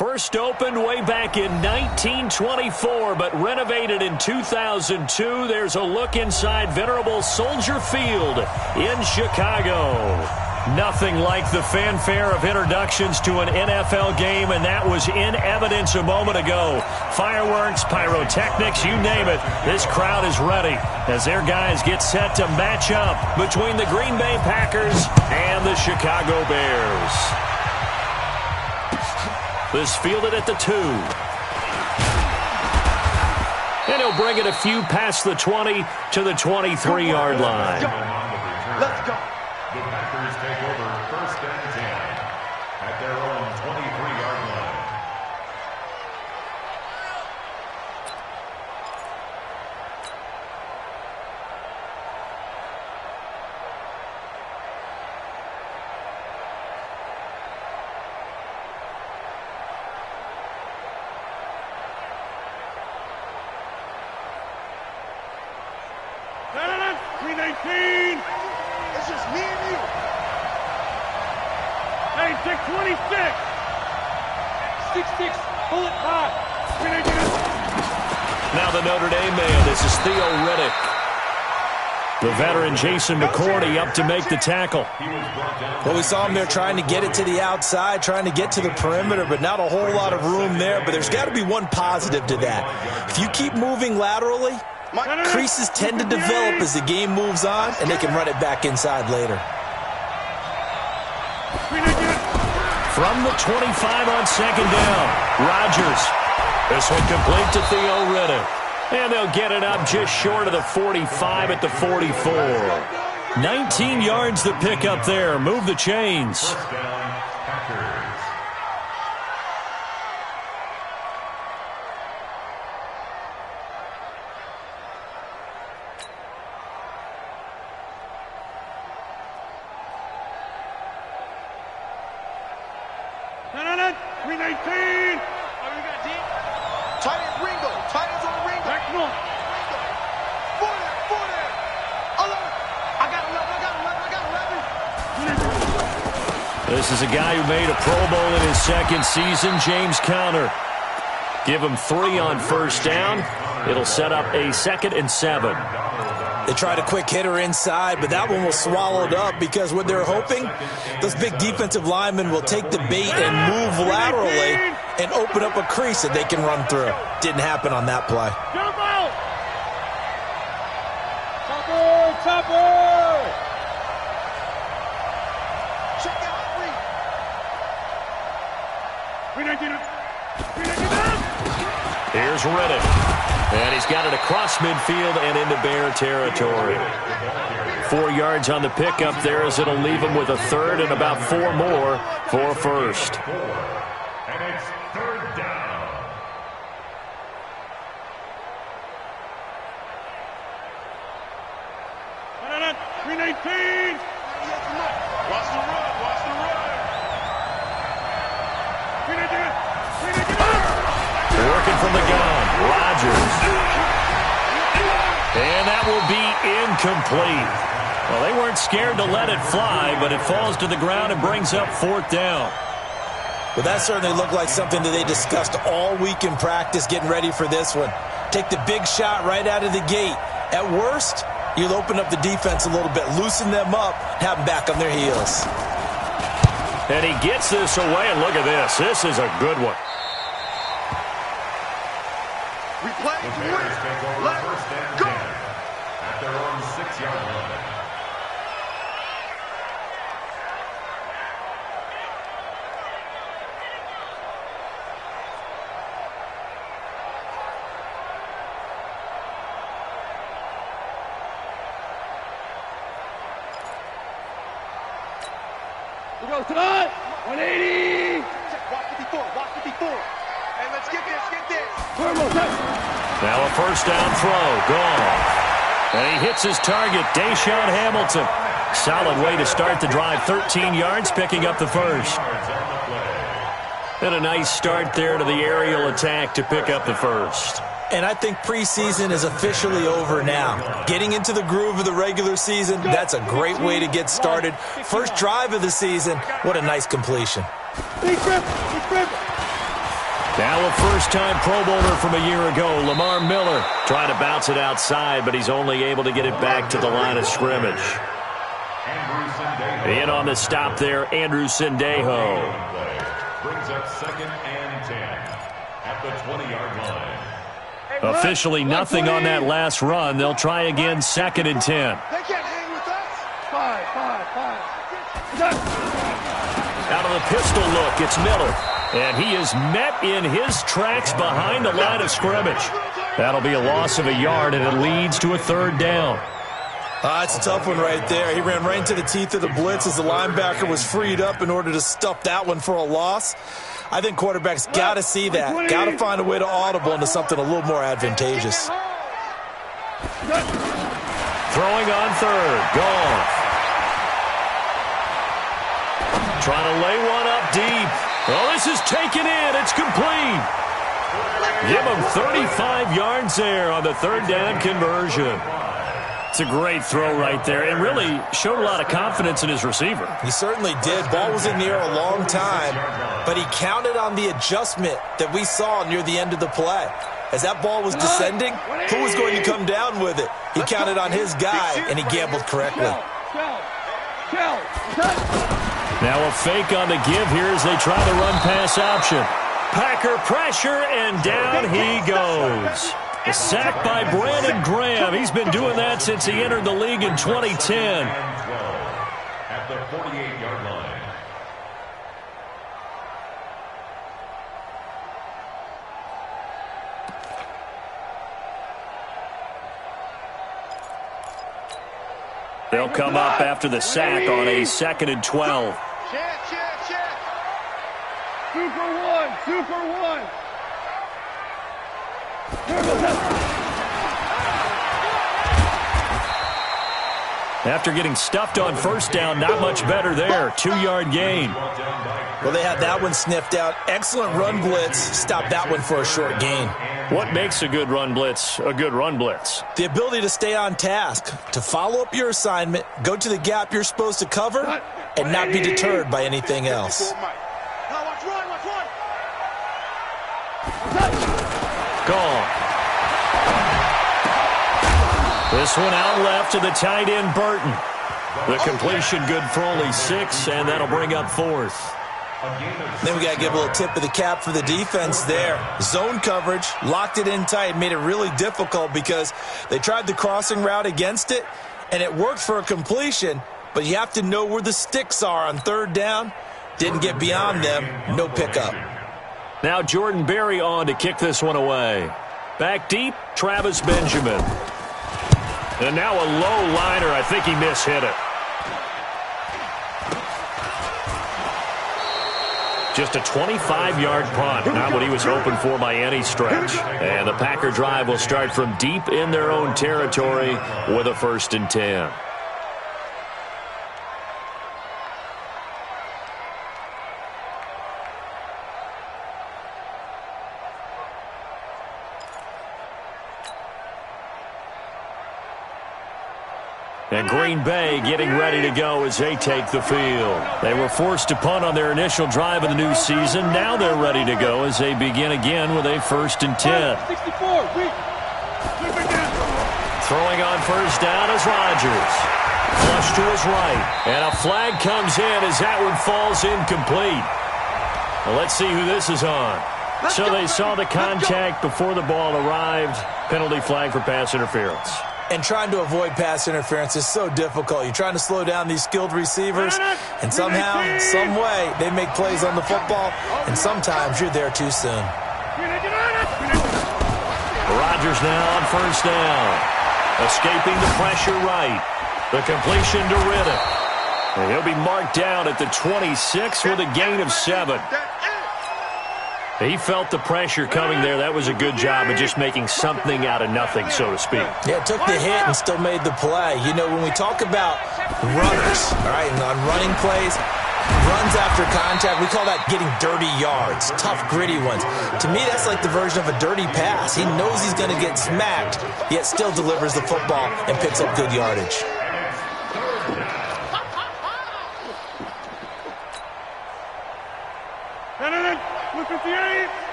First opened way back in 1924, but renovated in 2002. There's a look inside venerable Soldier Field in Chicago. Nothing like the fanfare of introductions to an NFL game, and that was in evidence a moment ago. Fireworks, pyrotechnics, you name it. This crowd is ready as their guys get set to match up between the Green Bay Packers and the Chicago Bears. This fielded at the 2. And he'll bring it a few past the 20 to the 23-yard line. Let's go. The Packers take over first and 10 at their own 23-yard line. It's just me and you. Hey, 626. 6'6", pull it high. Now the Notre Dame man, this is Theo Riddick. The veteran Jason McCourty up to make the tackle. Well, we saw him there trying to get it to the outside, trying to get to the perimeter, but not a whole lot of room there. But there's got to be one positive to that. If you keep moving laterally, creases tend to develop as the game moves on, and they can run it back inside later. From the 25 on second down, Rodgers. This one complete to Theo Riddick. And they'll get it up just short of the 45 at the 44. 19 yards to pick up there. Move the chains. This is a guy who made a Pro Bowl in his second season, James Conner. Give him 3 on first down. It'll set up a 2nd and 7. They tried a quick hitter inside, but that one was swallowed up because what they're hoping, those big defensive linemen will take the bait and move laterally and open up a crease that they can run through. Didn't happen on that play. Jump out! Chopper! Chopper! Check out free. Here's Riddick. And he's got it across midfield and into Bear territory. 4 yards on the pickup there as it'll leave him with a 3rd and about 4 more for first. And it's 3rd down. Watch the run. Watch the run. Working from the gun, Rodgers. And that will be incomplete. Well, they weren't scared to let it fly, but it falls to the ground and brings up 4th down. Well, that certainly looked like something that they discussed all week in practice getting ready for this one. Take the big shot right out of the gate. At worst, you'll open up the defense a little bit, loosen them up, have them back on their heels. And he gets this away, and look at this. This is a good one. We play The to Bears win. take over Let's first and go. 10 at their own 6-yard line. We go tonight. 180. Watch 54. Watch 54. Hey, let's get this. Get this. Now a first down throw, gone. And he hits his target, Deshaun Hamilton. Solid way to start the drive, 13 yards, picking up the first. And a nice start there to the aerial attack to pick up the first. And I think preseason is officially over now. Getting into the groove of the regular season, that's a great way to get started. First drive of the season, what a nice completion. Now a first-time Pro Bowler from a year ago, Lamar Miller, trying to bounce it outside, but he's only able to get it back to the line of scrimmage. In on the stop there, Andrew Sendejo. Brings up 2nd and 10 at the 20-yard line. Officially nothing on that last run. They'll try again, 2nd and 10. They can't hang with us. 5. Out of the pistol look, it's Miller. And he is met in his tracks behind the line of scrimmage. That'll be a loss of a yard, and it leads to a 3rd down. It's a tough one right there. He ran right into the teeth of the blitz as the linebacker was freed up in order to stuff that one for a loss. I think quarterbacks got to see that. Got to find a way to audible into something a little more advantageous. Throwing on 3rd. Goff. Trying to lay one up deep. Oh, this is taken in. It's complete. Give him 35 yards there on the 3rd down conversion. It's a great throw right there, and really showed a lot of confidence in his receiver. He certainly did. Ball was in the air a long time, but he counted on the adjustment that we saw near the end of the play. As that ball was descending, who was going to come down with it? He counted on his guy, and he gambled correctly. Now a fake on the give here as they try the run-pass option. Packer pressure, and down he goes. A sack by Brandon Graham. He's been doing that since he entered the league in 2010. At the 48-yard line. They'll come up after the sack on a 2nd and 12. Check. 2 for 1. 2 for 1. After getting stuffed on 1st down, not much better there. 2-yard gain. Well, they had that one sniffed out. Excellent run blitz. Stopped that one for a short gain. What makes a good run blitz a good run blitz? The ability to stay on task, to follow up your assignment, go to the gap you're supposed to cover, and not be deterred by anything else. Gone. This one out left to the tight end, Burton. The completion good for only 6, and that'll bring up 4th. Then we got to give a little tip of the cap for the defense there. Zone coverage, locked it in tight, made it really difficult because they tried the crossing route against it, and it worked for a completion, but you have to know where the sticks are on 3rd down. Didn't get beyond them, no pickup. Now Jordan Berry on to kick this one away. Back deep, Travis Benjamin. And now a low liner. I think he mishit it. Just a 25-yard punt. Not what he was hoping for by any stretch. And the Packer drive will start from deep in their own territory with a 1st and 10. And Green Bay getting ready to go as they take the field. They were forced to punt on their initial drive of the new season. Now they're ready to go as they begin again with a 1st and 10. 64. Throwing on 1st down is Rodgers. Flush to his right. And a flag comes in as that one falls incomplete. Well, let's see who this is on. So they saw the contact before the ball arrived. Penalty flag for pass interference. And trying to avoid pass interference is so difficult. You're trying to slow down these skilled receivers, and somehow, some way, they make plays on the football, and sometimes you're there too soon. Rodgers now on 1st down. Escaping the pressure right. The completion to Riddick. And he'll be marked down at the 26 with a gain of 7. He felt the pressure coming there. That was a good job of just making something out of nothing, so to speak. Yeah, took the hit and still made the play. You know, when we talk about runners, all right, and on running plays, runs after contact, we call that getting dirty yards, tough, gritty ones. To me, that's like the version of a dirty pass. He knows he's going to get smacked, yet still delivers the football and picks up good yardage.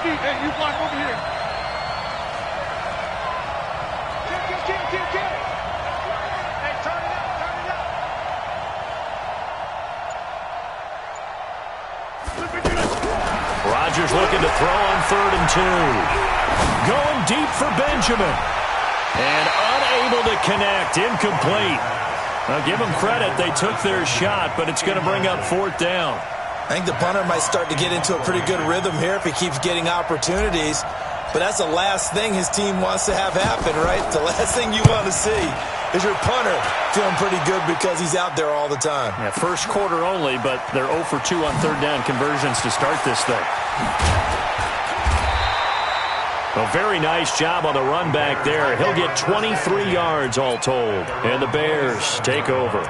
feet. Hey, you block over here. Kill. Hey, turn it up. Rodgers looking to throw on 3rd and 2. Going deep for Benjamin. And unable to connect. Incomplete. Now give them credit. They took their shot, but it's going to bring up 4th down. I think the punter might start to get into a pretty good rhythm here if he keeps getting opportunities. But that's the last thing his team wants to have happen, right? The last thing you want to see is your punter feeling pretty good because he's out there all the time. Yeah, first quarter only, but they're 0 for 2 on 3rd down conversions to start this thing. A very nice job on the run back there. He'll get 23 yards all told. And the Bears take over.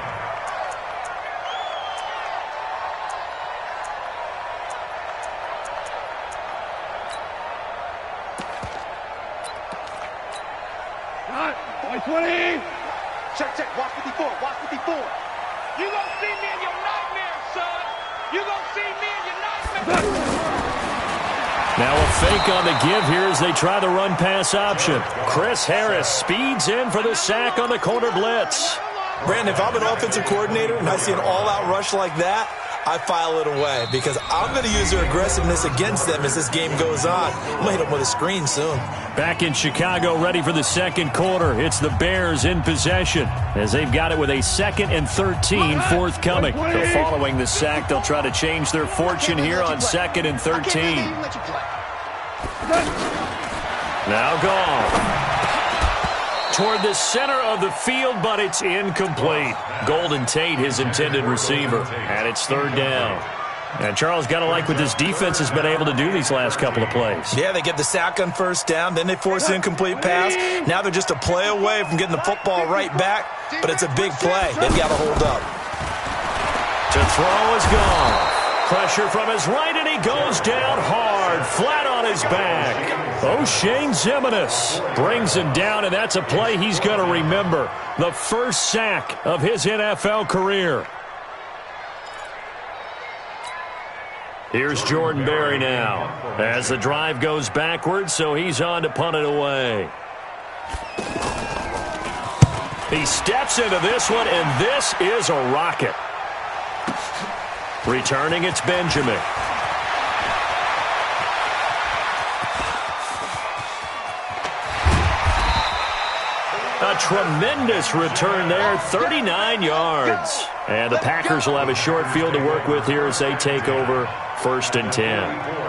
Got 20. Check. Watch 54. You gonna see me in your nightmares, son. You gonna see me in your nightmares. Now a fake on the give here as they try the run-pass option. Chris Harris speeds in for the sack on the corner blitz. Brandon, if I'm an offensive coordinator and I see an all-out rush like that, I file it away because I'm going to use their aggressiveness against them as this game goes on. I'm going to hit them with a screen soon. Back in Chicago, ready for the second quarter. It's the Bears in possession as they've got it with a 2nd and 13 forthcoming. So following the sack, they'll try to change their fortune here on 2nd and 13. Now gone. Toward the center of the field, but it's incomplete. Golden Tate, his intended receiver, and it's 3rd down. And Charles, got to like what this defense has been able to do these last couple of plays. Yeah, they get the sack on 1st down, then they force the incomplete pass. Now they're just a play away from getting the football right back, but it's a big play. They've got to hold up. To throw is gone. Pressure from his right, and he goes down hard, flat on his back. O'Shane Ximines brings him down, and that's a play he's going to remember. The first sack of his NFL career. Here's Jordan Berry now as the drive goes backwards, so he's on to punt it away. He steps into this one, and this is a rocket. Returning, it's Benjamin. A tremendous return there, 39 yards. And the Packers will have a short field to work with here as they take over 1st and 10.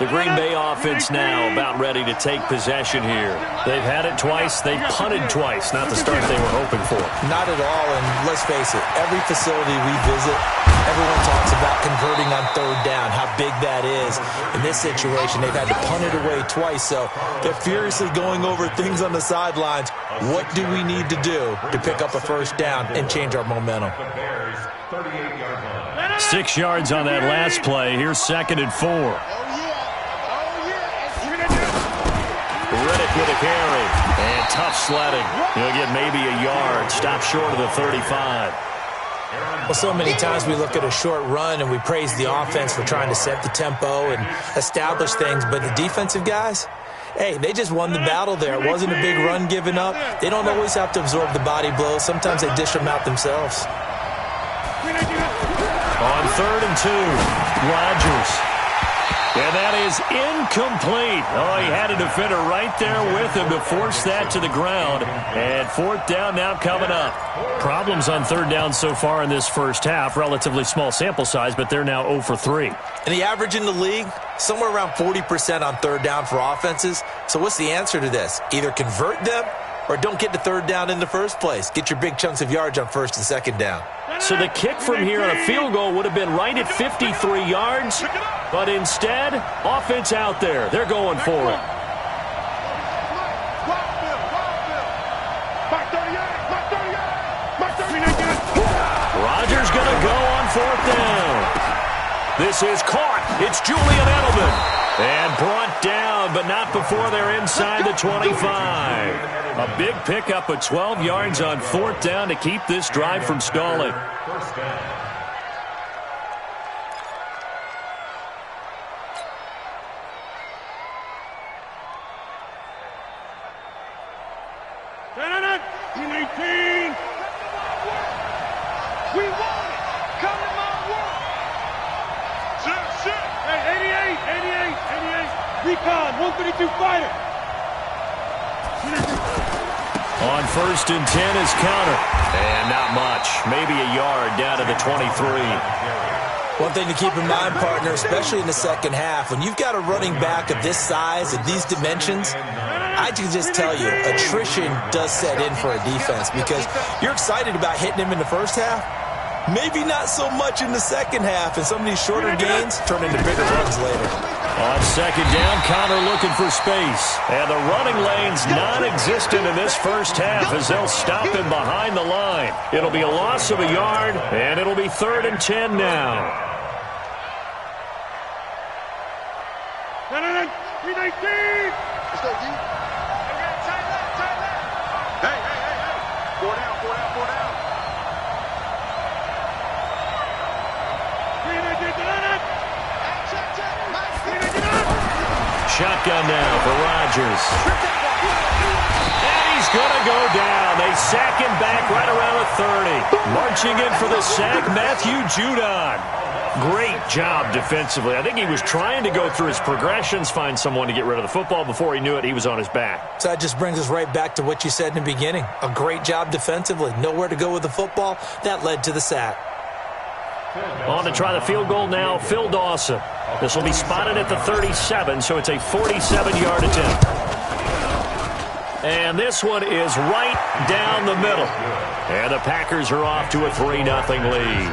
The Green Bay offense now about ready to take possession here. They've had it twice. They've punted twice. Not the start they were hoping for. Not at all, and let's face it, every facility we visit, everyone talks about converting on 3rd down, how big that is. In this situation, they've had to punt it away twice, so they're furiously going over things on the sidelines. What do we need to do to pick up a 1st down and change our momentum? 6 yards on that last play. Here's 2nd and 4. Riddick with a carry. And tough sledding. He'll get maybe a yard. Stop short of the 35. Well, so many times we look at a short run and we praise the offense for trying to set the tempo and establish things, but the defensive guys, hey, they just won the battle there. It wasn't a big run given up. They don't always have to absorb the body blows. Sometimes they dish them out themselves. On 3rd and 2, Rodgers. And that is incomplete. Oh, he had a defender right there with him to force that to the ground. And 4th down now coming up. Problems on 3rd down so far in this first half. Relatively small sample size, but they're now 0 for 3. And the average in the league, somewhere around 40% on 3rd down for offenses. So what's the answer to this? Either convert them or don't get to 3rd down in the first place. Get your big chunks of yards on 1st and 2nd down. So the kick from here on a field goal would have been right at 53 yards. But instead, offense out there. They're going for it. Rodgers going to go on 4th down. This is caught. It's Julian Edelman. And brought down, but not before they're inside the 25. A big pickup of 12 yards on 4th down to keep this drive from stalling. We want it. Come to my work. Sit. Hey, 88. Recon, 132 fighter. On 1st and 10 is counter. And not much. Maybe a yard down to the 23. One thing to keep in mind, partner, especially in the second half, when you've got a running back of this size, of these dimensions, I can just tell you, attrition does set in for a defense because you're excited about hitting him in the first half. Maybe not so much in the second half, and some of these shorter gains turn into bigger runs later. On 2nd down, Connor looking for space. And the running lane's non-existent in this first half as they'll stop him behind the line. It'll be a loss of a yard, and it'll be 3rd and 10 now. 319. Let's go, D. Tight left. Hey. 4 down. 319. Shotgun now for Rodgers. And he's going to go down. They sack him back right around the 30. Marching in for the sack, Matthew Judon. Great job defensively. I think he was trying to go through his progressions, find someone to get rid of the football. Before he knew it, he was on his back. So that just brings us right back to what you said in the beginning. A great job defensively. Nowhere to go with the football. That led to the sack. On to try the field goal now, Phil Dawson. This will be spotted at the 37, so it's a 47-yard attempt. And this one is right down the middle. And the Packers are off to a 3-0 lead.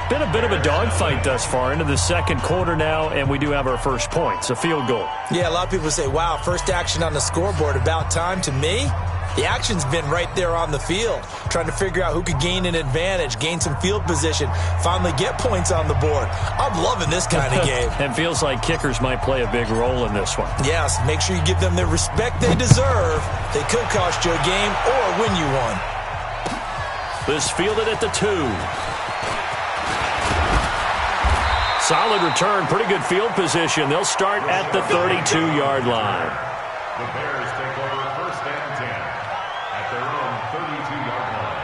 Been a bit of a dogfight thus far into the second quarter now, and we do have our first points, a field goal. Yeah, a lot of people say, wow, first action on the scoreboard, about time. To me, the action's been right there on the field, trying to figure out who could gain an advantage, gain some field position, finally get points on the board. I'm loving this kind of game. It feels like kickers might play a big role in this one. Yes, make sure you give them the respect they deserve. They could cost you a game or win you one. This fielded at the 2. Solid return, pretty good field position. They'll start at the 32-yard line. The Bears take over 1st and 10 at their own 32-yard line.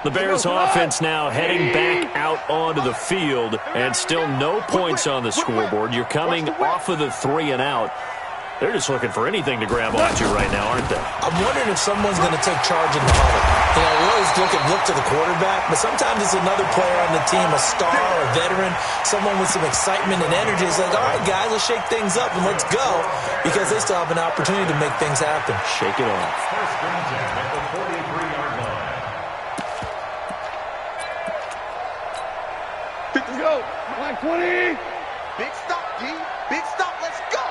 The Bears offense now heading back out onto the field, and still no points on the scoreboard. You're coming off of the 3 and out. They're just looking for anything to grab onto right now, aren't they? I'm wondering if someone's going to take charge in the huddle. You know, we always look to the quarterback, but sometimes it's another player on the team, a star, a veteran, someone with some excitement and energy. It's like, all right, guys, let's shake things up and let's go, because they still have an opportunity to make things happen. Shake it off. 1st and 10 at the 43-yard line. Let's go. Line 20. Big stop, D. Big stop. Let's go.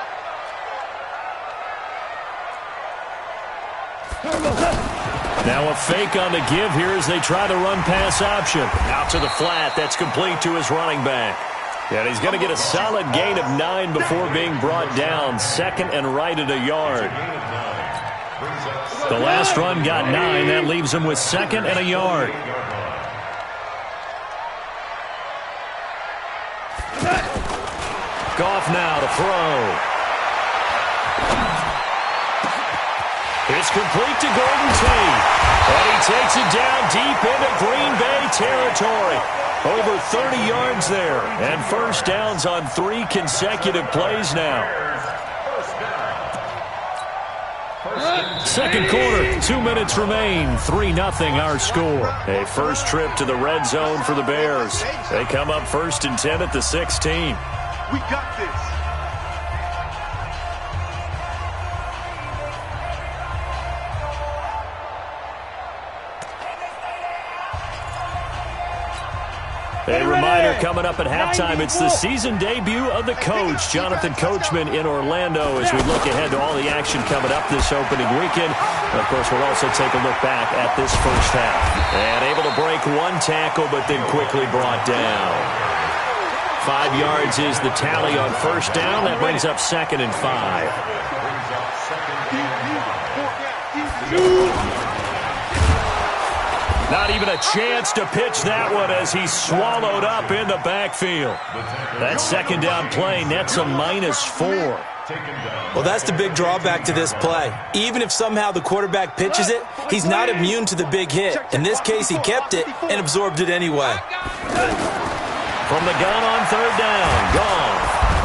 Now a fake on the give here as they try the run-pass option. Out to the flat. That's complete to his running back. And he's going to get a solid gain of 9 before being brought down. 2nd and right at a yard. The last run got 9. That leaves him with 2nd and a yard. Goff now to throw. It's complete to Golden Tate. And he takes it down deep into Green Bay territory. Over 30 yards there. And first downs on 3 consecutive plays now. Second quarter, 2 minutes remain. 3-0 our score. A first trip to the red zone for the Bears. They come up 1st and 10 at the 16. We got this. A reminder coming up at halftime, it's the season debut of the coach, Jonathan Coachman, in Orlando, as we look ahead to all the action coming up this opening weekend. And of course, we'll also take a look back at this first half. And able to break 1 tackle, but then quickly brought down. 5 yards is the tally on first down. That brings up 2nd and 5. Not even a chance to pitch that one as he's swallowed up in the backfield. That second down play nets a -4. Well, that's the big drawback to this play. Even if somehow the quarterback pitches it, he's not immune to the big hit. In this case, he kept it and absorbed it anyway. From the gun on third down, gone.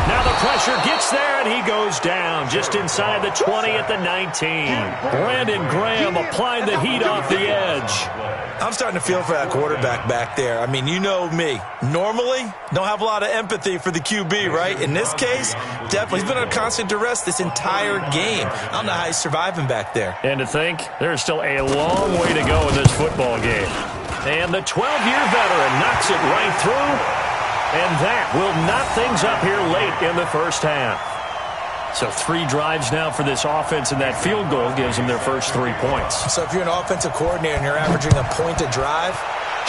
Now the pressure gets there, and he goes down just inside the 20 at the 19. Brandon Graham applied the heat off the edge. I'm starting to feel for that quarterback back there. I mean, you know me. Normally, don't have a lot of empathy for the QB, right? In this case, definitely. He's been under constant duress this entire game. I don't know how he's surviving back there. And to think, there's still a long way to go in this football game. And the 12-year veteran knocks it right through. And that will knot things up here late in the first half. So 3 drives now for this offense, and that field goal gives them their first 3 points. So if you're an offensive coordinator and you're averaging a point a drive,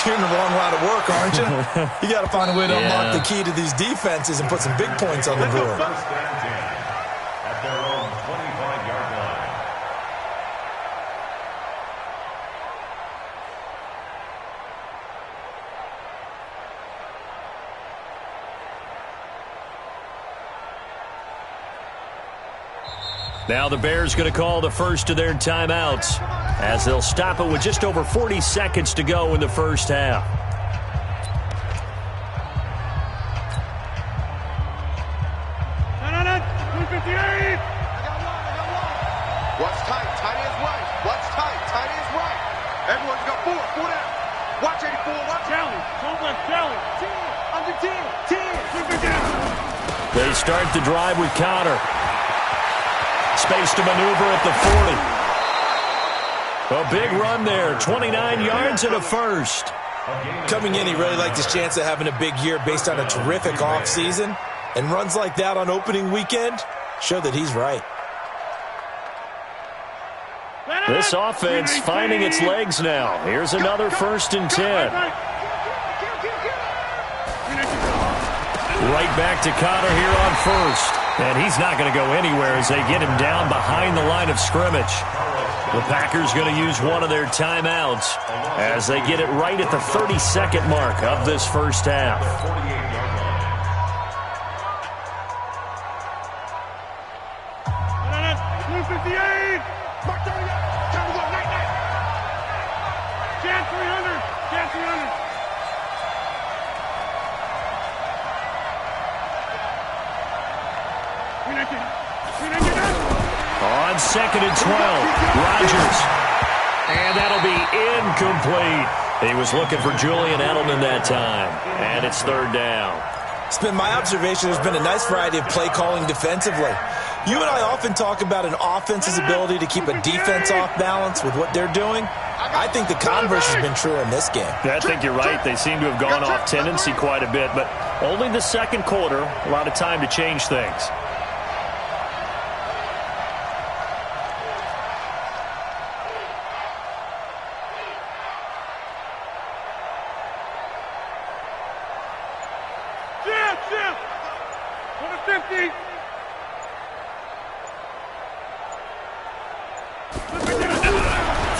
you're in the wrong line of work, aren't you? You got to find a way to unlock the key to these defenses and put some big points on the board. First and 10 at their own 25-yard line. Now the Bears going to call the first of their timeouts as they'll stop it with just over 40 seconds to go in the first half. What's tight? Tight is right. What's tight? Tight is right. Everyone's got 4. 4 down. Watch 84. Watch Challenge. Challenge. 10. Under 10. 10. They start the drive with Connor. Space to maneuver at the 40. A big run there. 29 yards and a first. Coming in, he really liked his chance of having a big year based on a terrific offseason. And runs like that on opening weekend show that he's right. This offense finding its legs now. Here's another 1st and 10. Right back to Connor here on 1st. And he's not going to go anywhere as they get him down behind the line of scrimmage. The Packers going to use one of their timeouts as they get it right at the 32nd mark of this first half. On 2nd and 12, Rodgers. And that'll be incomplete. He was looking for Julian Edelman that time. And it's 3rd down. It's been my observation there's been a nice variety of play calling defensively. You and I often talk about an offense's ability to keep a defense off balance with what they're doing. I think the converse has been true in this game. I think you're right. They seem to have gone off tendency quite a bit, but only the second quarter, a lot of time to change things.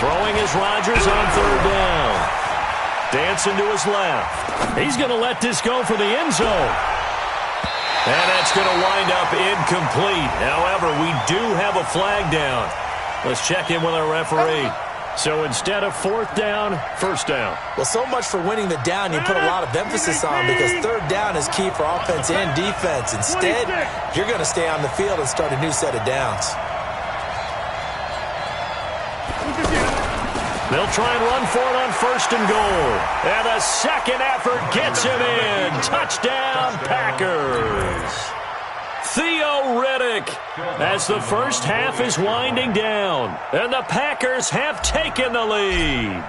Throwing is Rodgers on 3rd down. Dancing to his left. He's going to let this go for the end zone. And that's going to wind up incomplete. However, we do have a flag down. Let's check in with our referee. So instead of 4th down, 1st down. Well, so much for winning the down you put a lot of emphasis on because 3rd down is key for offense and defense. Instead, you're going to stay on the field and start a new set of downs. They'll try and run for it on 1st and goal. And the second effort gets him in. Touchdown, Packers. Theo Riddick as the first half is winding down. And the Packers have taken the lead.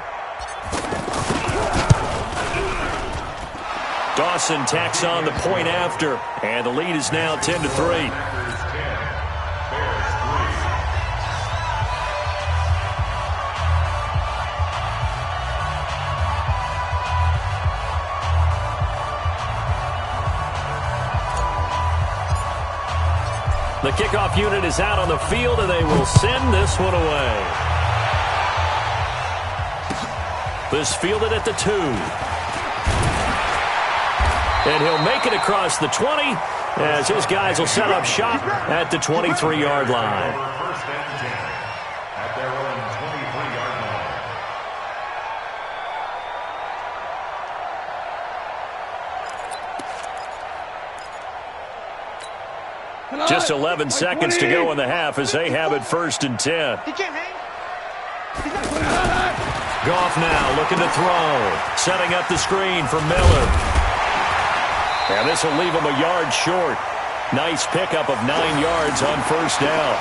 Dawson tacks on the point after. And the lead is now 10-3. The kickoff unit is out on the field, and they will send this one away. is fielded at the 2. And he'll make it across the 20 as his guys will set up shop at the 23-yard line. First and 10 at their own 23-yard line. Just 11 seconds to go in the half as they have it first and 10. He can't hang. Goff now looking to throw. Setting up the screen for Miller. And this will leave him a yard short. Nice pickup of 9 yards on first down.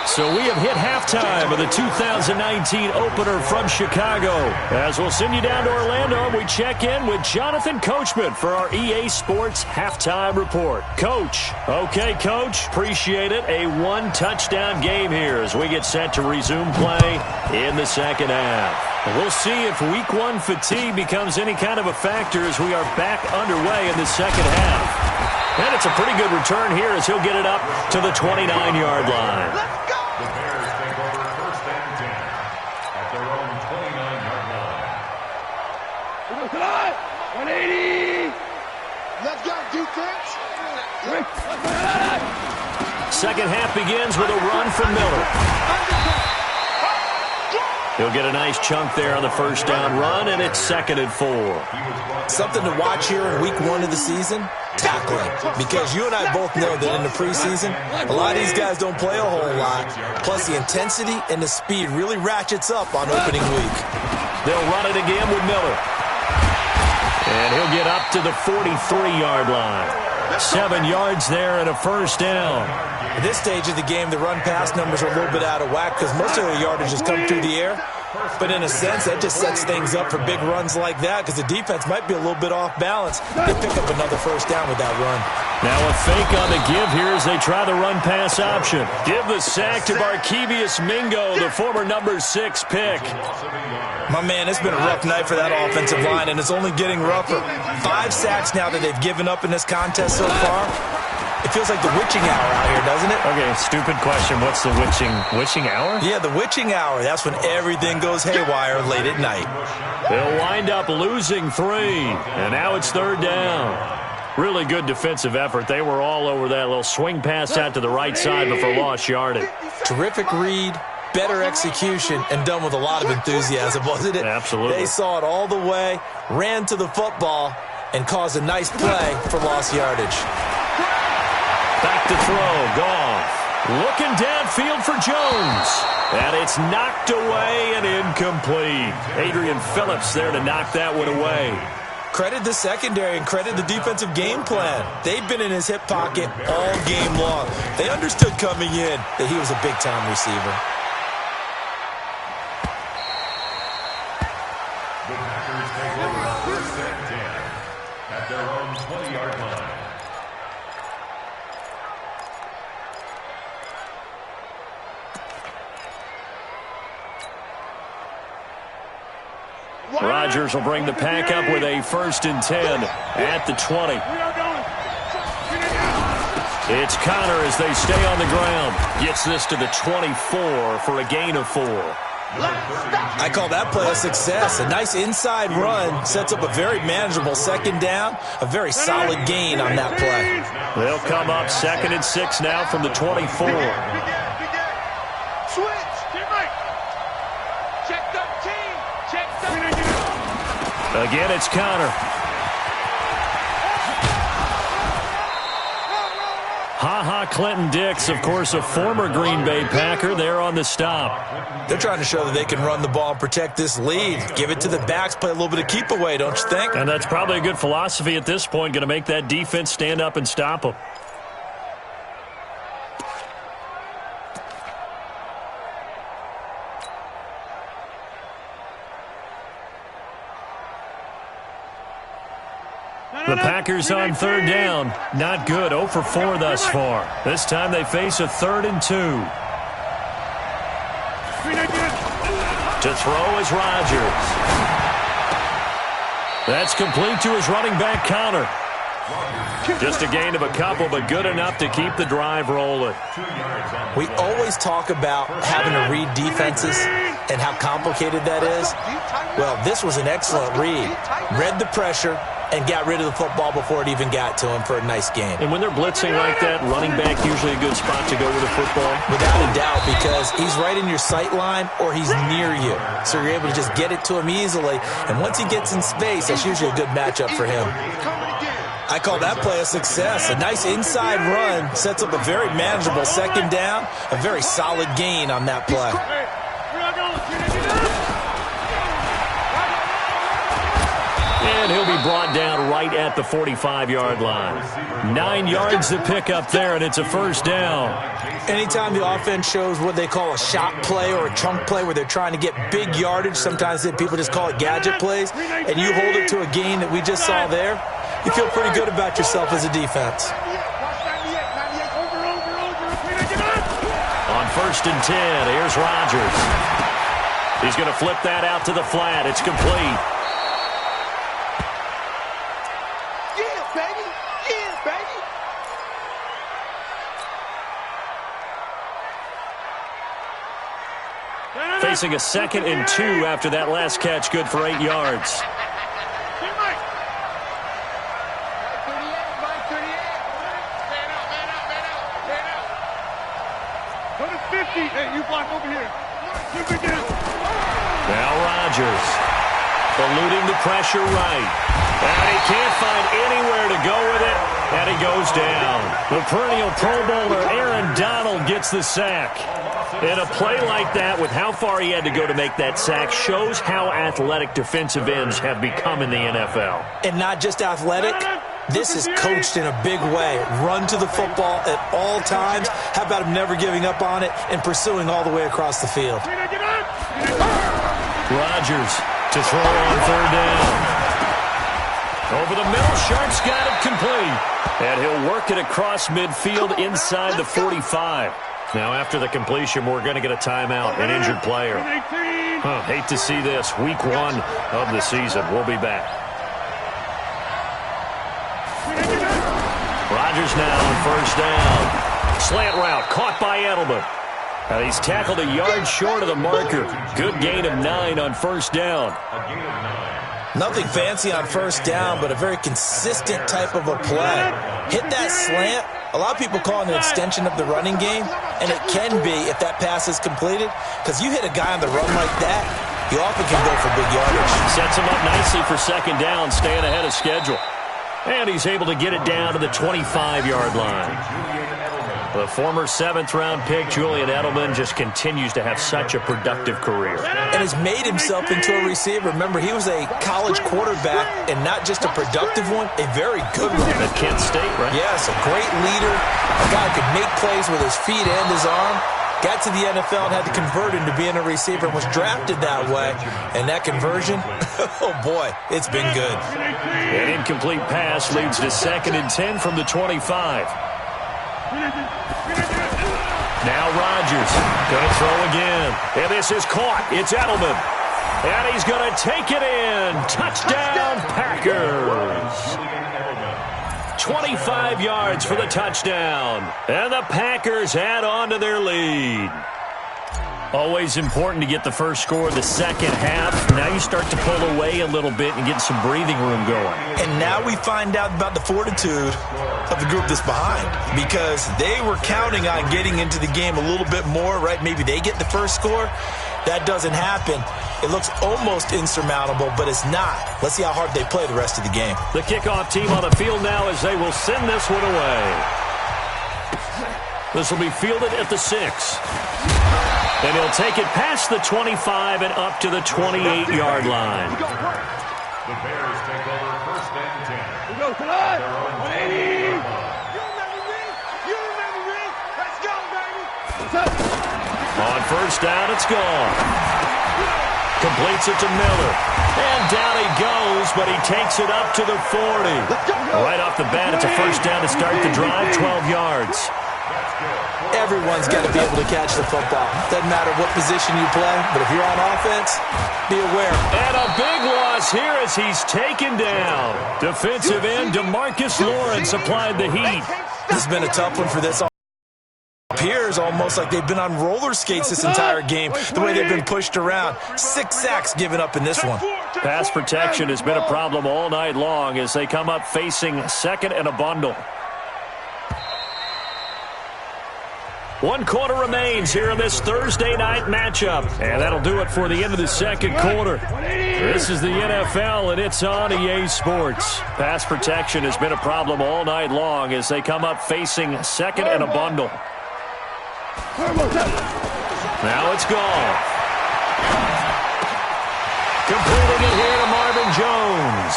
So we have hit halftime of the 2019 opener from Chicago. As we'll send you down to Orlando, we check in with Jonathan Coachman for our EA Sports Halftime Report. Coach. Okay, Coach. Appreciate it. A one-touchdown game here as we get set to resume play in the second half. We'll see if Week 1 fatigue becomes any kind of a factor as we are back underway in the second half. And it's a pretty good return here as he'll get it up to the 29-yard line. The Bears take over first and 10 at their own 29-yard line. 180. Let's go, defense. Second half begins with a run from Miller. He'll get a nice chunk there on the first down run, and it's 2nd and 4. Something to watch here in week 1 of the season, tackling. Because you and I both know that in the preseason, a lot of these guys don't play a whole lot. Plus, the intensity and the speed really ratchets up on opening week. They'll run it again with Miller. And he'll get up to the 43-yard line. 7 yards there and a first down. At this stage of the game, the run-pass numbers are a little bit out of whack because most of the yardage has come through the air. But in a sense, that just sets things up for big runs like that because the defense might be a little bit off balance. They pick up another first down with that run. Now a fake on the give here as they try the run-pass option. Give the sack to Barkevious Mingo, the former number 6 pick. My man, it's been a rough night for that offensive line, and it's only getting rougher. 5 sacks now that they've given up in this contest so far. It feels like the witching hour out here, doesn't it? Okay, stupid question. What's the witching hour? Yeah, the witching hour. That's when everything goes haywire late at night. They'll wind up losing 3, and now it's 3rd down. Really good defensive effort. They were all over that little swing pass out to the right side before lost yardage. Terrific read, better execution, and done with a lot of enthusiasm, wasn't it? Absolutely. They saw it all the way, ran to the football, and caused a nice play for lost yardage. Back to throw, Goff. Looking downfield for Jones. And it's knocked away and incomplete. Adrian Phillips there to knock that one away. Credit the secondary and credit the defensive game plan. They've been in his hip pocket all game long. They understood coming in that he was a big-time receiver. The Packers take over first and 10 at their own 20-yard line. Rodgers will bring the pack up with a 1st and 10 at the 20. It's Connor as they stay on the ground. Gets this to the 24 for a gain of 4. I call that play a success. A nice inside run sets up a very manageable 2nd down. A very solid gain on that play. They'll come up 2nd and 6 now from the 24. Again, it's Connor. Ha-ha Clinton-Dix, of course, a former Green Bay Packer there on the stop. They're trying to show that they can run the ball and protect this lead. Give it to the backs, play a little bit of keep away, don't you think? And that's probably a good philosophy at this point, going to make that defense stand up and stop them. The Packers on 3rd down. Not good. 0 for 4 thus far. This time they face a 3rd and 2. To throw is Rodgers. That's complete to his running back, Connor. Just a gain of a couple, but good enough to keep the drive rolling. We always talk about having to read defenses and how complicated that is. Well, this was an excellent read. Read the pressure and got rid of the football before it even got to him for a nice game. And when they're blitzing like that, running back usually a good spot to go with the football? Without a doubt, because he's right in your sight line or he's near you. So you're able to just get it to him easily. And once he gets in space, that's usually a good matchup for him. I call that play a success. A nice inside run sets up a very manageable second down. A very solid gain on that play. And he'll be brought down right at the 45-yard line. 9 yards to pick up there, and it's a first down. Anytime the offense shows what they call a shot play or a chunk play where they're trying to get big yardage, sometimes people just call it gadget plays, and you hold it to a gain that we just saw there, you feel pretty good about yourself as a defense. On 1st and 10, here's Rodgers. He's going to flip that out to the flat. It's complete. Facing a 2nd and 2 after that last catch, good for 8 yards. Now Rodgers eluding the pressure right. And he can't find anywhere to go with it, and he goes down. The perennial Pro Bowler Aaron Donald gets the sack. And a play like that, with how far he had to go to make that sack, shows how athletic defensive ends have become in the NFL. And not just athletic. This is coached in a big way. Run to the football at all times. How about him never giving up on it and pursuing all the way across the field? Rodgers to throw on 3rd down. Over the middle, Sharp's got it complete. And he'll work it across midfield inside the 45. Now, after the completion, we're going to get a timeout, an injured player. Hate to see this. Week 1 of the season. We'll be back. Rodgers now on 1st down. Slant route caught by Edelman. And he's tackled a yard short of the marker. Good gain of 9 on 1st down. Nothing fancy on 1st down, but a very consistent type of a play. Hit that slant. A lot of people call it an extension of the running game, and it can be if that pass is completed, because you hit a guy on the run like that, you often can go for big yardage. Sets him up nicely for 2nd down, staying ahead of schedule. And he's able to get it down to the 25-yard line. The former 7th-round pick, Julian Edelman, just continues to have such a productive career. And has made himself into a receiver. Remember, he was a college quarterback, and not just a productive one, a very good one. At Kent State, right? Yes, a great leader, a guy who could make plays with his feet and his arm. Got to the NFL and had to convert into being a receiver and was drafted that way. And that conversion, oh boy, it's been good. An incomplete pass leads to 2nd and 10 from the 25. Now Rodgers going to throw again. And this is caught. It's Edelman. And he's going to take it in. Touchdown, Packers. 25 yards for the touchdown. And the Packers add on to their lead. Always important to get the first score of the second half. Now you start to pull away a little bit and get some breathing room going. And now we find out about the fortitude of the group that's behind, because they were counting on getting into the game a little bit more, right? Maybe they get the first score. That doesn't happen. It looks almost insurmountable, but it's not. Let's see how hard they play the rest of the game. The kickoff team on the field now as they will send this one away. This will be fielded at the 6. And he'll take it past the 25 and up to the 28-yard line. The Bears take over 1st and 10. We go, Clyde. 180. You remember me? You remember me? Let's go, baby. On 1st down, it's gone. Completes it to Miller. And down he goes, but he takes it up to the 40. Right off the bat, it's a 1st down to start the drive, 12 yards. Everyone's got to be able to catch the football. Doesn't matter what position you play, but if you're on offense, be aware. And a big loss here as he's taken down. Defensive end DeMarcus Lawrence applied the heat. This has been a tough one for this. Appears almost like they've been on roller skates this entire game, the way they've been pushed around. 6 sacks given up in this one. Pass protection has been a problem all night long as they come up facing second and a bundle. 1 quarter remains here in this Thursday night matchup. And that'll do it for the end of the second quarter. This is the NFL, and it's on EA Sports. Pass protection has been a problem all night long as they come up facing second and a bundle. Now it's gone. Completing it here to Marvin Jones.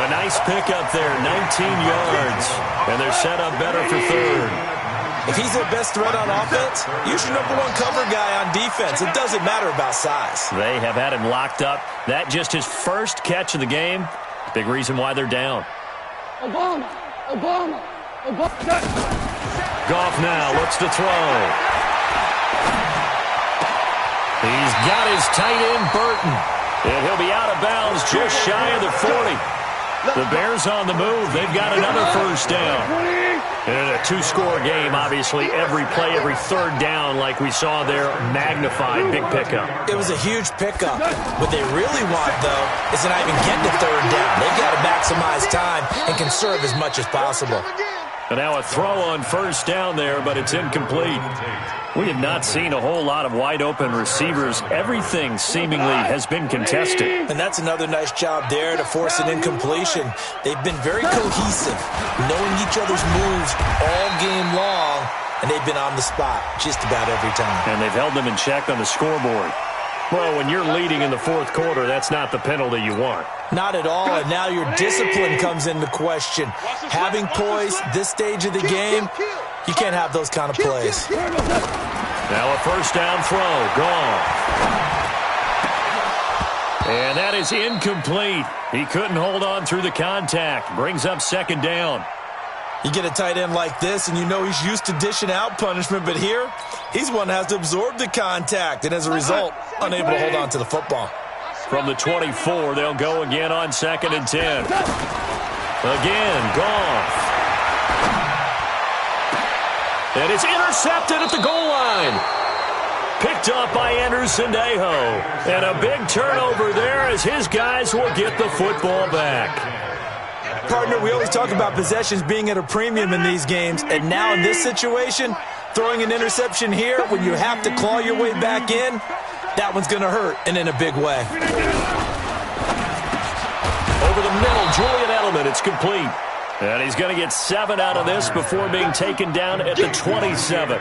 A nice pickup there, 19 yards. And they're set up better for third. If he's their best threat on offense, use your #1 cover guy on defense. It doesn't matter about size. They have had him locked up. That just his first catch of the game. Big reason why they're down. Goff now looks to throw. He's got his tight end, Burton. And he'll be out of bounds just shy of the 40. The Bears on the move. They've got another first down. And in a 2-score game, obviously, every play, every third down, like we saw there, magnified. Big pickup. It was a huge pickup. What they really want, though, is to not even get to third down. They've got to maximize time and conserve as much as possible. And now a throw on first down there, but it's incomplete. We have not seen a whole lot of wide-open receivers. Everything seemingly has been contested. And that's another nice job there to force an incompletion. They've been very cohesive, knowing each other's moves all game long, and they've been on the spot just about every time. And they've held them in check on the scoreboard. Well, when you're leading in the fourth quarter, that's not the penalty you want. Not at all, and now your discipline comes into question. Having poise this stage of the game, you can't have those kind of plays. Now a first down throw, gone. And that is incomplete. He couldn't hold on through the contact. Brings up second down. You get a tight end like this, and you know he's used to dishing out punishment, but here, he's one that has to absorb the contact, and as a result, unable to hold on to the football. From the 24, they'll go again on 2nd and 10. Again, Goff. And it's intercepted at the goal line. Picked up by Anderson Aho. And a big turnover there as his guys will get the football back. Partner, we always talk about possessions being at a premium in these games, and now in this situation, throwing an interception here when you have to claw your way back in, that one's going to hurt, and in a big way. Over the middle, Julian Edelman, it's complete. And he's going to get 7 out of this before being taken down at the 27.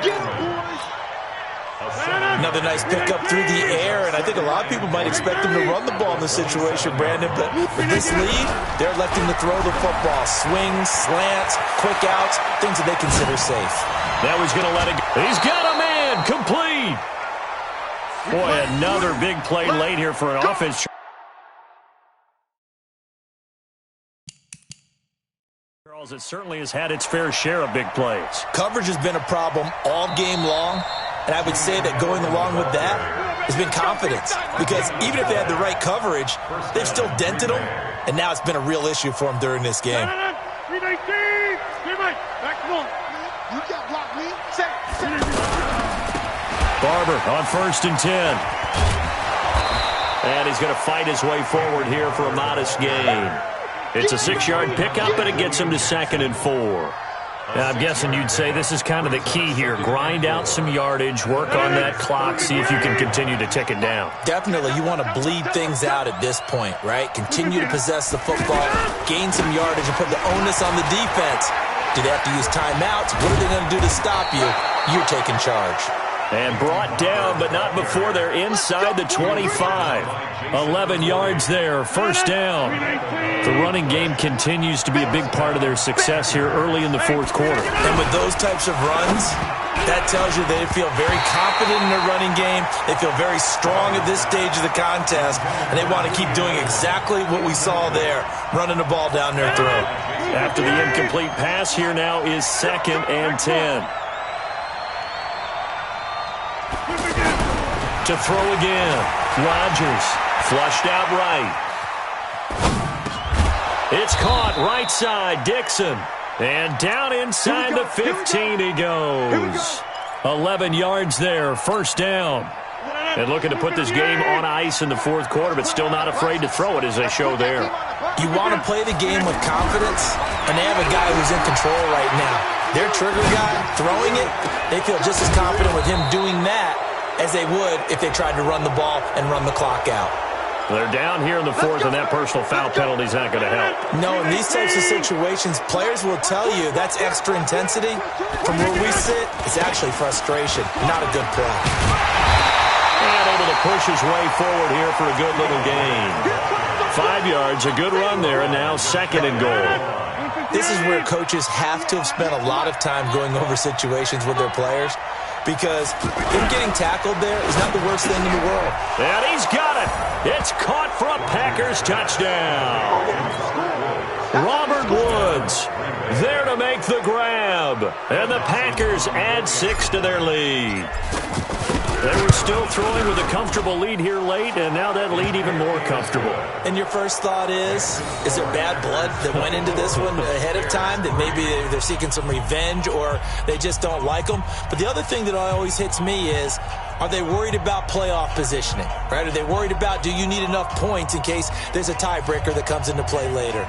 Another nice pickup through the air, and I think a lot of people might expect him to run the ball in this situation, Brandon, but with this lead, they're electing to throw the football. Swings, slants, quick outs, things that they consider safe. Now he's going to let it go. He's got a man, complete. Boy, another big play late here for an offense. Charles, it certainly has had its fair share of big plays. Coverage has been a problem all game long. And I would say that going along with that has been confidence. Because even if they had the right coverage, they've still dented them. And now it's been a real issue for them during this game. Barber on 1st and 10. And he's going to fight his way forward here for a modest gain. It's a 6-yard pickup, but it gets him to 2nd and 4. I'm guessing you'd say this is kind of the key here. Grind out some yardage, work on that clock, see if you can continue to tick it down. Definitely. You want to bleed things out at this point, right? Continue to possess the football, gain some yardage, and put the onus on the defense. Do they have to use timeouts? What are they going to do to stop you? You're taking charge. And brought down, but not before they're inside the 25. 11 yards there, first down. The running game continues to be a big part of their success here early in the fourth quarter. And with those types of runs, that tells you they feel very confident in their running game. They feel very strong at this stage of the contest, and they want to keep doing exactly what we saw there, running the ball down their throat. After the incomplete pass, here now is 2nd and 10. to throw again. Rodgers flushed out right. It's caught right side. Dixon. And down inside the 15 he goes. 11 yards there, first down. And looking to put this game on ice in the fourth quarter, but still not afraid to throw it as they show there. You want to play the game with confidence, and they have a guy who's in control right now. Their trigger guy, throwing it, they feel just as confident with him doing that as they would if they tried to run the ball and run the clock out. They're down here in the fourth, and that personal foul penalty is not going to help. No, in these types of situations, players will tell you that's extra intensity. From where we sit, it's actually frustration, not a good play. And able to push his way forward here for a good little gain. 5 yards, a good run there, and now second and goal. This is where coaches have to have spent a lot of time going over situations with their players, because him getting tackled there is not the worst thing in the world. And he's got it. It's caught for a Packers touchdown. Robert Woods there to make the grab. And the Packers add 6 to their lead. They were still throwing with a comfortable lead here late, and now that lead even more comfortable. And your first thought is there bad blood that went into this one ahead of time, that maybe they're seeking some revenge or they just don't like them? But the other thing that always hits me is, are they worried about playoff positioning, right? Are they worried about, do you need enough points in case there's a tiebreaker that comes into play later?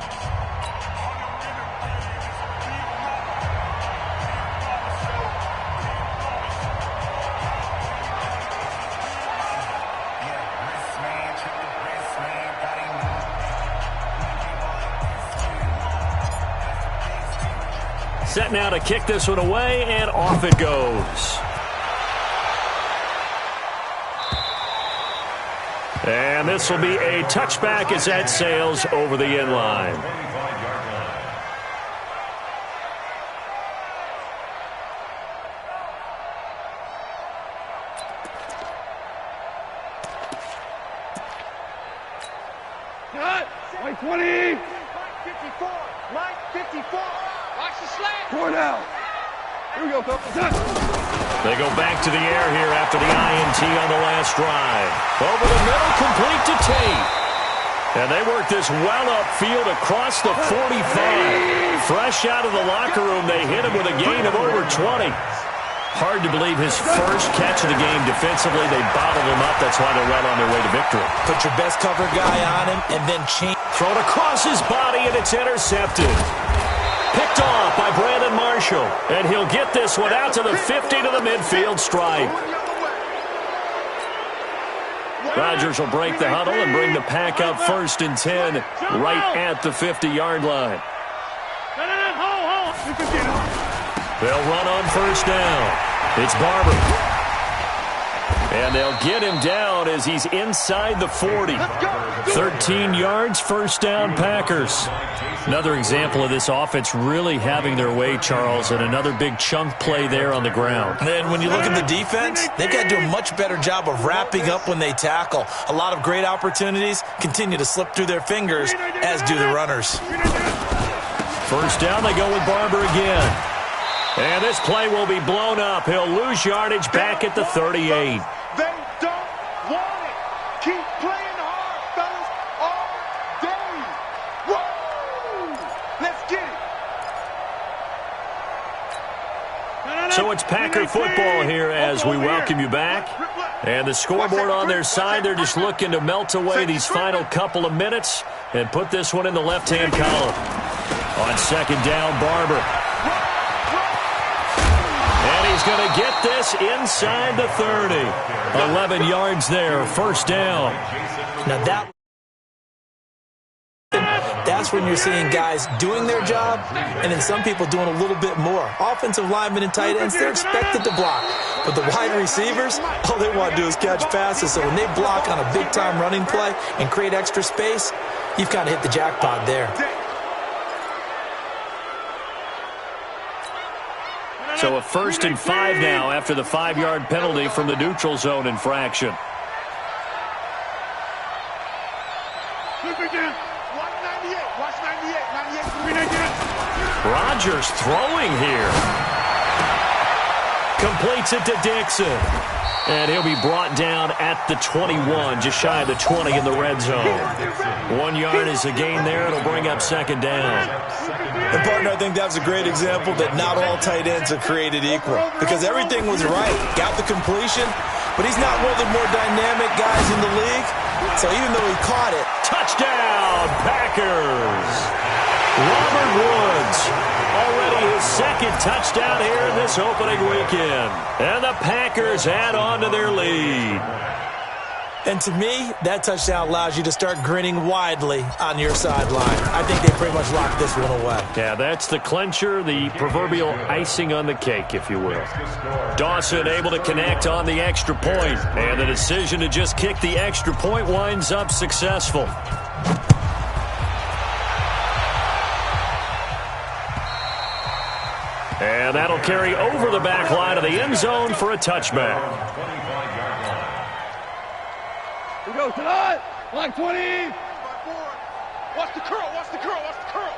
Set now to kick this one away, and off it goes. And this will be a touchback as that sails over the end line. Mike 20. Mike 54. Mike 54. Watch the slant. 4 now. Here we go, Phil. They go back to the air here after the INT on the last drive. Over the middle, complete to Tate. And they work this well upfield across the 45. Fresh out of the locker room, they hit him with a gain of over 20. Hard to believe his first catch of the game defensively. They bottled him up. That's why they're right on their way to victory. Put your best cover guy on him and then change. Thrown across his body, and it's intercepted. Picked off by Brandon Marshall. And he'll get this one out to the 50 to the midfield stripe. Rodgers will break the huddle and bring the Pack up 1st and 10 right at the 50-yard line. They'll run on 1st down. It's Barber. And they'll get him down as he's inside the 40. 13 yards, 1st down, Packers. Another example of this offense really having their way, Charles, and another big chunk play there on the ground. And when you look at the defense, they've got to do a much better job of wrapping up when they tackle. A lot of great opportunities continue to slip through their fingers, as do the runners. 1st down, they go with Barber again. And this play will be blown up. He'll lose yardage back at the 38. They don't want it. Keep playing hard, fellas, all day. Woo! Let's get it. So it's Packer football here as we welcome you back. And the scoreboard on their side, they're just looking to melt away these final couple of minutes and put this one in the left-hand column. On 2nd down, Barber. He's going to get this inside the 30. 11 yards there, 1st down. Now that's when you're seeing guys doing their job and then some people doing a little bit more. Offensive linemen and tight ends, they're expected to block. But the wide receivers, all they want to do is catch passes. So when they block on a big-time running play and create extra space, you've kind of hit the jackpot there. So a 1st and 5 now after the 5-yard penalty from the neutral zone infraction. Rodgers throwing here. Completes it to Dixon. And he'll be brought down at the 21, just shy of the 20 in the red zone. 1 yard is a gain there. It'll bring up second down. And, partner, I think that was a great example that not all tight ends are created equal because everything was right. Got the completion, but he's not one of the more dynamic guys in the league. So even though he caught it. Touchdown, Packers. Robert Woods, already his second touchdown here in this opening weekend. And the Packers add on to their lead. And to me, that touchdown allows you to start grinning widely on your sideline. I think they pretty much locked this one away. Yeah, that's the clincher, the proverbial icing on the cake, if you will. Dawson able to connect on the extra point. And the decision to just kick the extra point winds up successful. And that'll carry over the back line of the end zone for a touchback. We go tonight. Line 20. Watch the curl. Watch the curl. Watch the curl.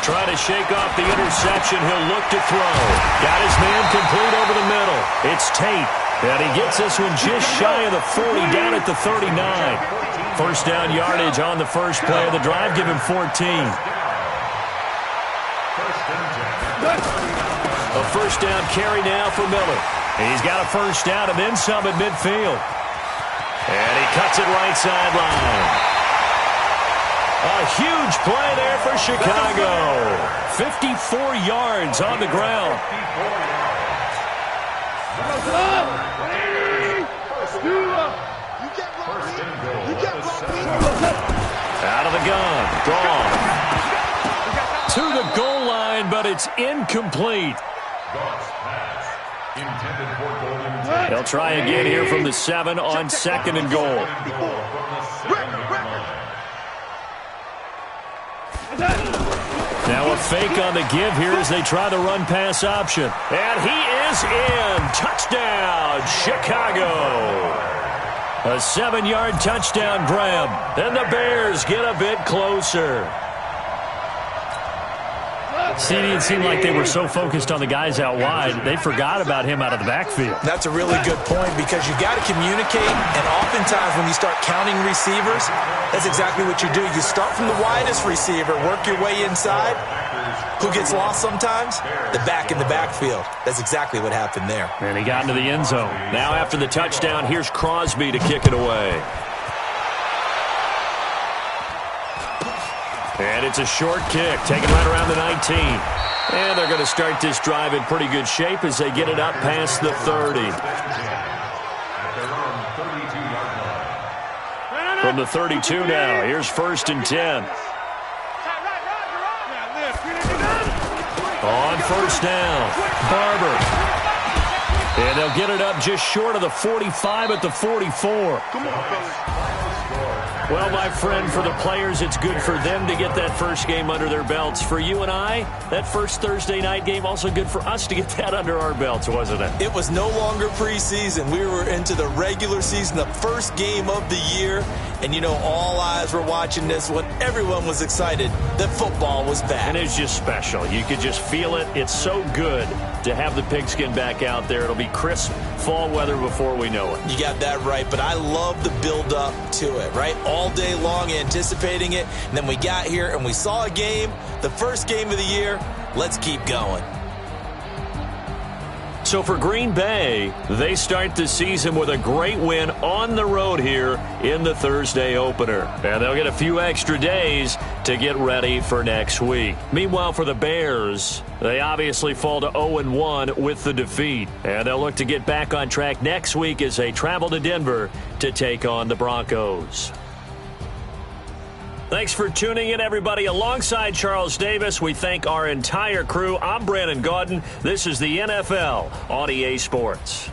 Trying to shake off the interception. He'll look to throw. Got his man complete over the middle. It's Tate. And he gets this one just shy of the 40, down at the 39. First down yardage on the first play of the drive. Give him 14. A first down carry now for Miller. He's got a first down and then some at midfield. And he cuts it right sideline. A huge play there for Chicago. 54 yards on the ground. Out of the gun. Gone. To the goal line, but it's incomplete. They'll try again here from the 7 on second and goal. Now a fake on the give here as they try the run-pass option. And he is in. Touchdown, Chicago. A 7-yard touchdown grab. And the Bears get a bit closer. It seemed like they were so focused on the guys out wide, they forgot about him out of the backfield. That's a really good point because you've got to communicate, and oftentimes when you start counting receivers, that's exactly what you do. You start from the widest receiver, work your way inside. Who gets lost sometimes? The back in the backfield. That's exactly what happened there. And he got into the end zone. Now after the touchdown, here's Crosby to kick it away. And it's a short kick, taken right around the 19. And they're going to start this drive in pretty good shape as they get it up past the 30. From the 32 now, here's 1st and 10. On first down, Barber. And they'll get it up just short of the 45 at the 44. Come on, fellas. Well, my friend, for the players, it's good for them to get that first game under their belts. For you and I, that first Thursday night game, also good for us to get that under our belts, wasn't it? It was no longer preseason. We were into the regular season, the first game of the year. And, you know, all eyes were watching this when everyone was excited that football was back. And it's just special. You could just feel it. It's so good to have the pigskin back out there. It'll be crisp fall weather before we know it. You got that right, but I love the build-up to it, right? All day long anticipating it, and then we got here and we saw a game, the first game of the year. Let's keep going. So for Green Bay, they start the season with a great win on the road here in the Thursday opener. And they'll get a few extra days to get ready for next week. Meanwhile, for the Bears, they obviously fall to 0-1 with the defeat. And they'll look to get back on track next week as they travel to Denver to take on the Broncos. Thanks for tuning in, everybody. Alongside Charles Davis, we thank our entire crew. I'm Brandon Gaudin. This is the NFL on EA Sports.